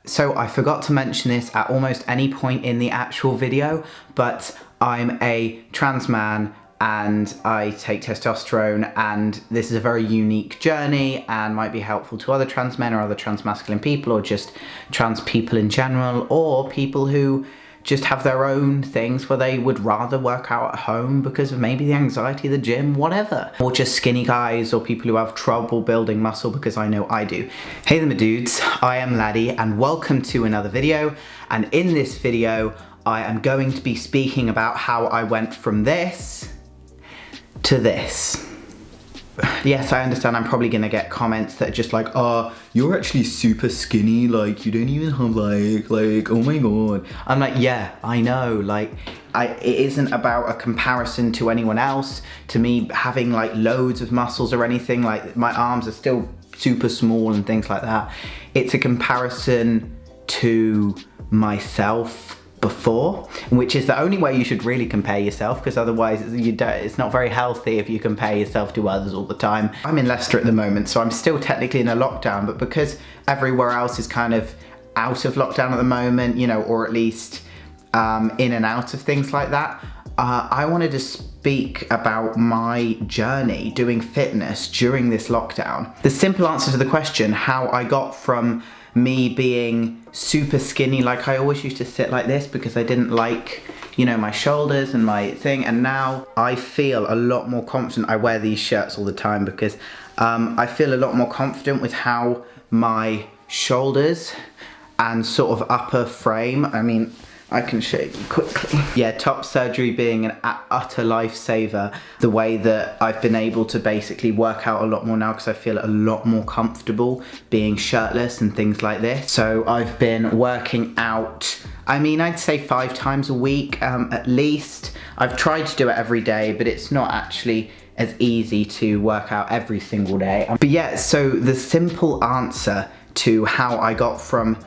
So I forgot to mention this at almost any point in the actual video, but I'm a trans man and I take testosterone, and this is a very unique journey and might be helpful to other trans men or other trans masculine people, or just trans people in general, or people who just have their own things where they would rather work out at home because of maybe the anxiety of the gym, whatever. Or just skinny guys or people who have trouble building muscle, because I know I do. Hey there my dudes, I am Laddie and welcome to another video. And in this video, I am going to be speaking about how I went from this to this. Yes, I understand I'm probably gonna get comments that are just like, oh, you're actually super skinny, like you don't even have like, oh my god. I'm like, yeah, I know, like, it isn't about a comparison to anyone else, to me having like loads of muscles or anything, like my arms are still super small and things like that. It's a comparison to myself before, which is the only way you should really compare yourself, because otherwise it's not very healthy if you compare yourself to others all the time. I'm in Leicester at the moment, so I'm still technically in a lockdown, but because everywhere else is kind of out of lockdown at the moment, you know, or at least in and out of things like that, I wanted to speak about my journey doing fitness during this lockdown. The simple answer to the question, how I got from me being super skinny, like I always used to sit like this because I didn't like, you know, my shoulders and my thing, and now I feel a lot more confident. I wear these shirts all the time because I feel a lot more confident with how my shoulders and sort of upper frame, I mean, I can show you quickly. Yeah, top surgery being an utter lifesaver. The way that I've been able to basically work out a lot more now because I feel a lot more comfortable being shirtless and things like this. So I've been working out, I mean, I'd say 5 times a week at least. I've tried to do it every day, but it's not actually as easy to work out every single day. But yeah, so the simple answer to how I got from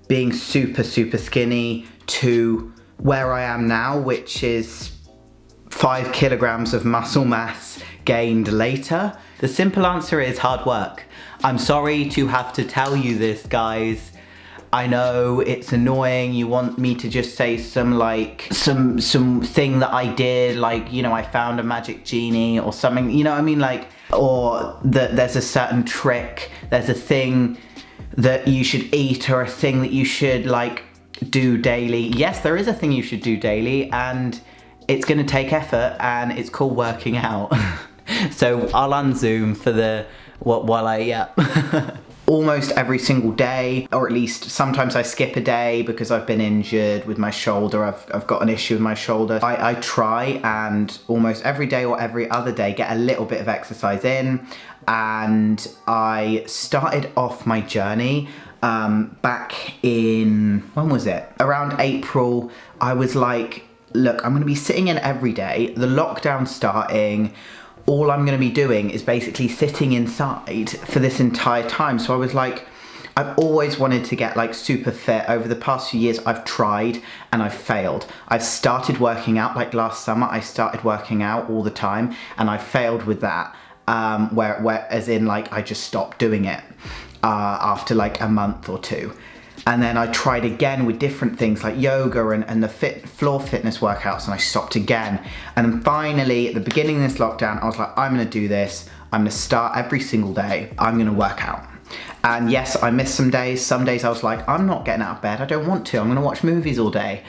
being super skinny to where I am now, which is 5 kilograms of muscle mass gained later. The simple answer is hard work. I'm sorry to have to tell you this, guys. I know it's annoying. You want me to just say some thing that I did, like, you know, I found a magic genie or something, you know what I mean? Like, or that there's a certain trick, there's a thing that you should eat or a thing that you should like do daily. Yes, there is a thing you should do daily, and it's gonna take effort, and it's called working out. So I'll unzoom for the while I almost every single day, or at least sometimes I skip a day because I've been injured with my shoulder. I've got an issue with my shoulder. I try and almost every day or every other day get a little bit of exercise in, and I started off my journey back in, when was it? Around April. I was like, look, I'm gonna be sitting in every day, the lockdown starting, all I'm gonna be doing is basically sitting inside for this entire time. So I was like, I've always wanted to get like super fit. Over the past few years, I've tried and I've failed. I've started working out, like last summer, I started working out all the time and I failed with that. Where as in like I just stopped doing it after like a month or 2. And then I tried again with different things like yoga and the floor fitness workouts, and I stopped again. And then finally, at the beginning of this lockdown, I was like, I'm gonna do this. I'm gonna start every single day. I'm gonna work out. And yes, I missed some days. Some days I was like, I'm not getting out of bed. I don't want to. I'm gonna watch movies all day.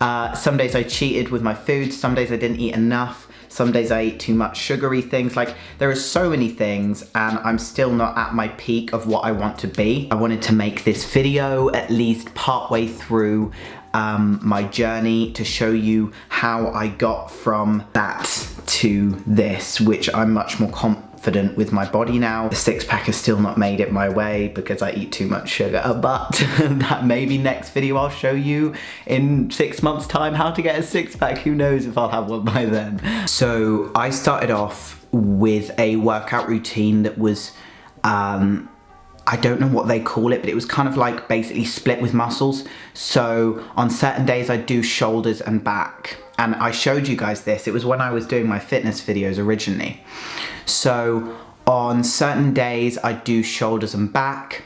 Some days I cheated with my food. Some days I didn't eat enough. Some days I eat too much sugary things. Like, there are so many things, and I'm still not at my peak of what I want to be. I wanted to make this video at least partway through my journey to show you how I got from that to this, which I'm much more confident with my body now. The 6-pack has still not made it my way because I eat too much sugar, but that maybe next video I'll show you in 6 months time how to get a 6-pack. Who knows if I'll have one by then. So I started off with a workout routine that was I don't know what they call it, but it was kind of like basically split with muscles. So on certain days I'd do shoulders and back. And I showed you guys this. It was when I was doing my fitness videos originally. So on certain days I'd do shoulders and back.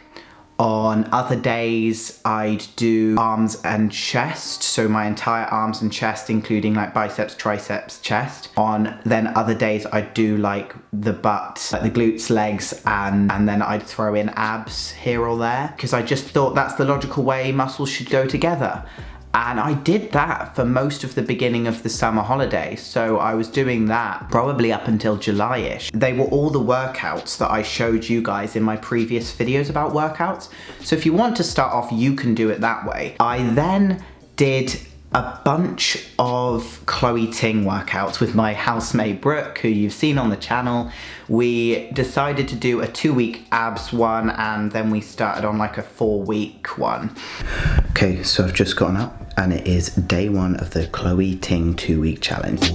On other days, I'd do arms and chest, so my entire arms and chest, including like biceps, triceps, chest. On then other days, I'd do like the butt, like the glutes, legs, and then I'd throw in abs here or there, because I just thought that's the logical way muscles should go together. And I did that for most of the beginning of the summer holidays. So I was doing that probably up until July-ish. They were all the workouts that I showed you guys in my previous videos about workouts. So if you want to start off, you can do it that way. I then did a bunch of Chloe Ting workouts with my housemate Brooke, who you've seen on the channel. We decided to do a 2-week abs one, and then we started on like a 4-week one. Okay, so I've just gotten up and it is day 1 of the Chloe Ting 2-week challenge.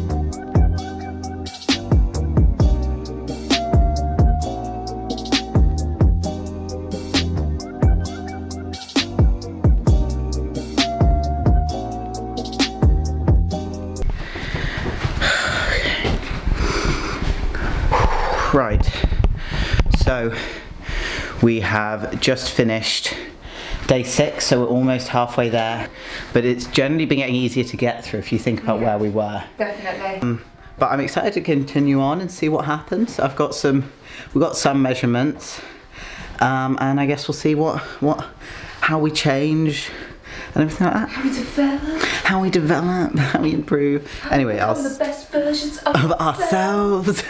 Right, so we have just finished day 6, so we're almost halfway there, but it's generally been getting easier to get through if you think about where we were. Definitely. But I'm excited to continue on and see what happens. We've got some measurements, and I guess we'll see how we change and everything like that. How we develop, how we improve. Anyway, I'll the best versions of ourselves.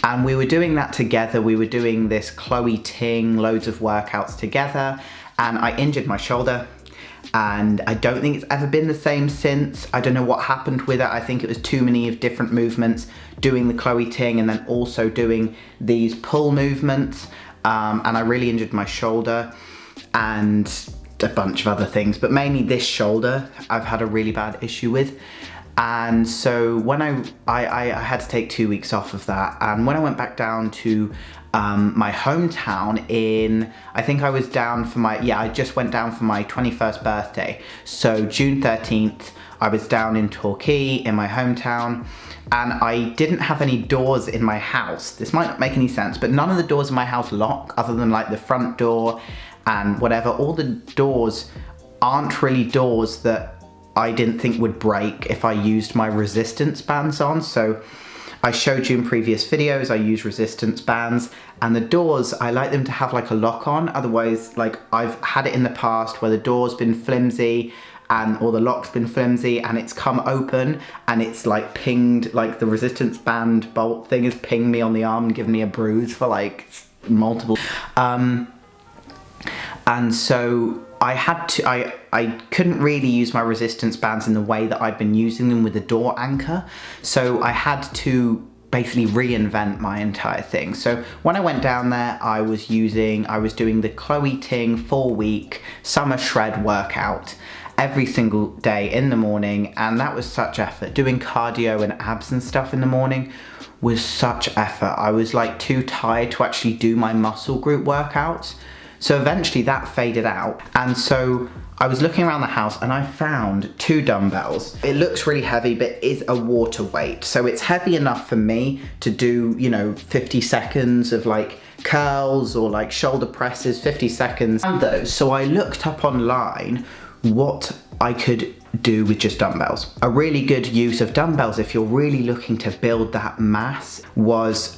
And we were doing that together. We were doing this Chloe Ting, loads of workouts together, and I injured my shoulder, and I don't think it's ever been the same since. I don't know what happened with it. I think it was too many of different movements, doing the Chloe Ting and then also doing these pull movements, and I really injured my shoulder and a bunch of other things, but mainly this shoulder I've had a really bad issue with. And so when I had to take 2 weeks off of that, and when I went back down to my hometown I think I was down for I just went down for my 21st birthday. So June 13th, I was down in Torquay in my hometown, and I didn't have any doors in my house. This might not make any sense, but none of the doors in my house lock, other than like the front door and whatever. All the doors aren't really doors that I didn't think would break if I used my resistance bands on. So I showed you in previous videos, I use resistance bands, and the doors, I like them to have like a lock on. Otherwise, like I've had it in the past where the door's been flimsy or the lock's been flimsy and it's come open and it's like pinged, like the resistance band bolt thing has pinged me on the arm and given me a bruise for like multiple. And so I couldn't really use my resistance bands in the way that I'd been using them with the door anchor. So I had to basically reinvent my entire thing. So when I went down there, I was doing the Chloe Ting 4-week summer shred workout every single day in the morning. And that was such effort. Doing cardio and abs and stuff in the morning was such effort. I was like too tired to actually do my muscle group workouts. So eventually that faded out, and so I was looking around the house and I found 2 dumbbells. It looks really heavy, but it is a water weight. So it's heavy enough for me to do, 50 seconds of like curls or like shoulder presses, 50 seconds. And those, so I looked up online what I could do with just dumbbells. A really good use of dumbbells if you're really looking to build that mass was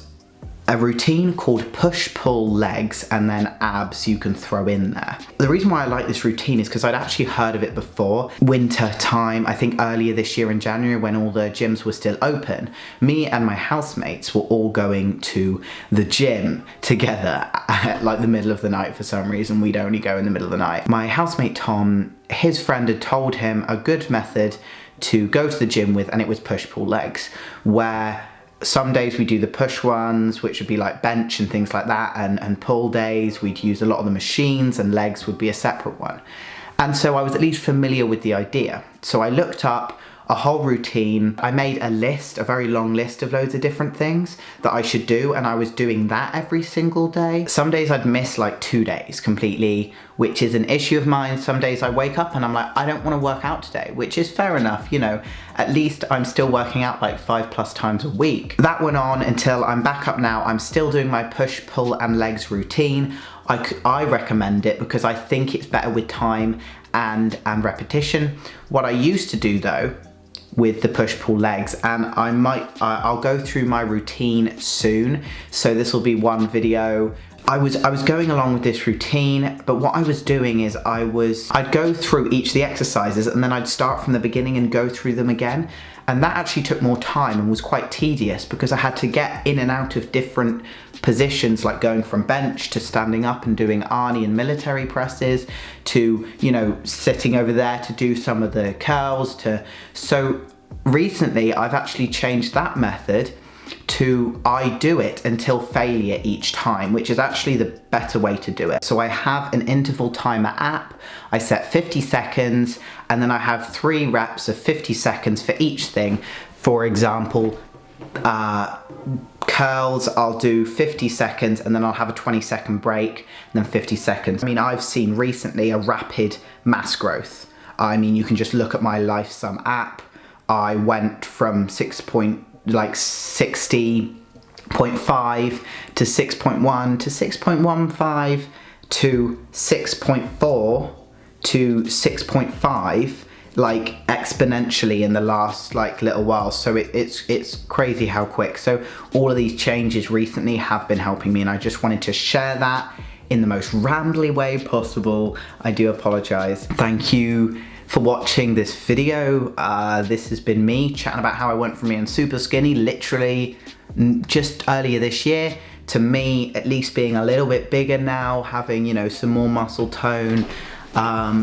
a routine called push-pull legs and then abs you can throw in there. The reason why I like this routine is because I'd actually heard of it before. Winter time, I think earlier this year in January when all the gyms were still open, me and my housemates were all going to the gym together at like the middle of the night for some reason. We'd only go in the middle of the night. My housemate Tom, his friend had told him a good method to go to the gym with, and it was push-pull legs, where some days we do the push ones, which would be like bench and things like that, and pull days we'd use a lot of the machines, and legs would be a separate one. And so I was at least familiar with the idea. So I looked up a whole routine. I made a list, a very long list of loads of different things that I should do, and I was doing that every single day. Some days I'd miss like 2 days completely, which is an issue of mine. Some days I wake up and I'm like, I don't want to work out today, which is fair enough, at least I'm still working out like 5+ times a week. That went on until I'm back up now. I'm still doing my push, pull and legs routine. I recommend it because I think it's better with time and repetition. What I used to do though, with the push-pull legs, and I'll go through my routine soon, so this will be one video. I was going along with this routine, but what I was doing is I'd go through each of the exercises and then I'd start from the beginning and go through them again, and that actually took more time and was quite tedious because I had to get in and out of different positions, like going from bench to standing up and doing Arnie and military presses to, you know, sitting over there to do some of the curls so recently I've actually changed that method to I do it until failure each time, which is actually the better way to do it. So I have an interval timer app, I set 50 seconds, and then I have 3 reps of 50 seconds for each thing. For example, curls, I'll do 50 seconds and then I'll have a 20-second break and then 50 seconds. I mean, I've seen recently a rapid mass growth. I mean, you can just look at my LifeSum app. I went from 60.5 to 6.1 to 6.15 to 6.4 to 6.5, like exponentially in the last like little while. So it's crazy how quick. So all of these changes recently have been helping me, and I just wanted to share that in the most rambly way possible. I do apologize. Thank you for watching this video. This has been me chatting about how I went from being super skinny literally just earlier this year to me at least being a little bit bigger now, having, you know, some more muscle tone,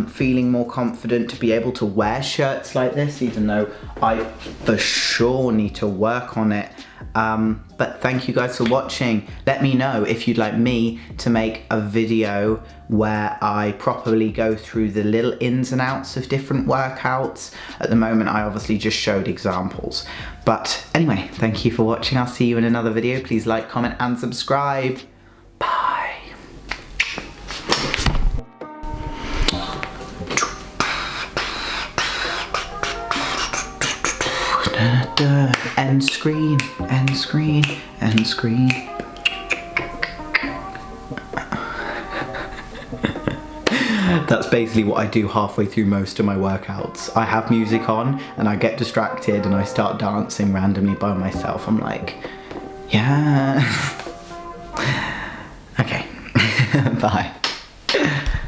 feeling more confident to be able to wear shirts like this, even though I for sure need to work on it. But thank you guys for watching. Let me know if you'd like me to make a video where I properly go through the little ins and outs of different workouts. At the moment, I obviously just showed examples. But anyway, thank you for watching. I'll see you in another video. Please like, comment, and subscribe. Bye. End screen, end screen, end screen. That's basically what I do halfway through most of my workouts. I have music on and I get distracted and I start dancing randomly by myself. I'm like, yeah. Okay, bye.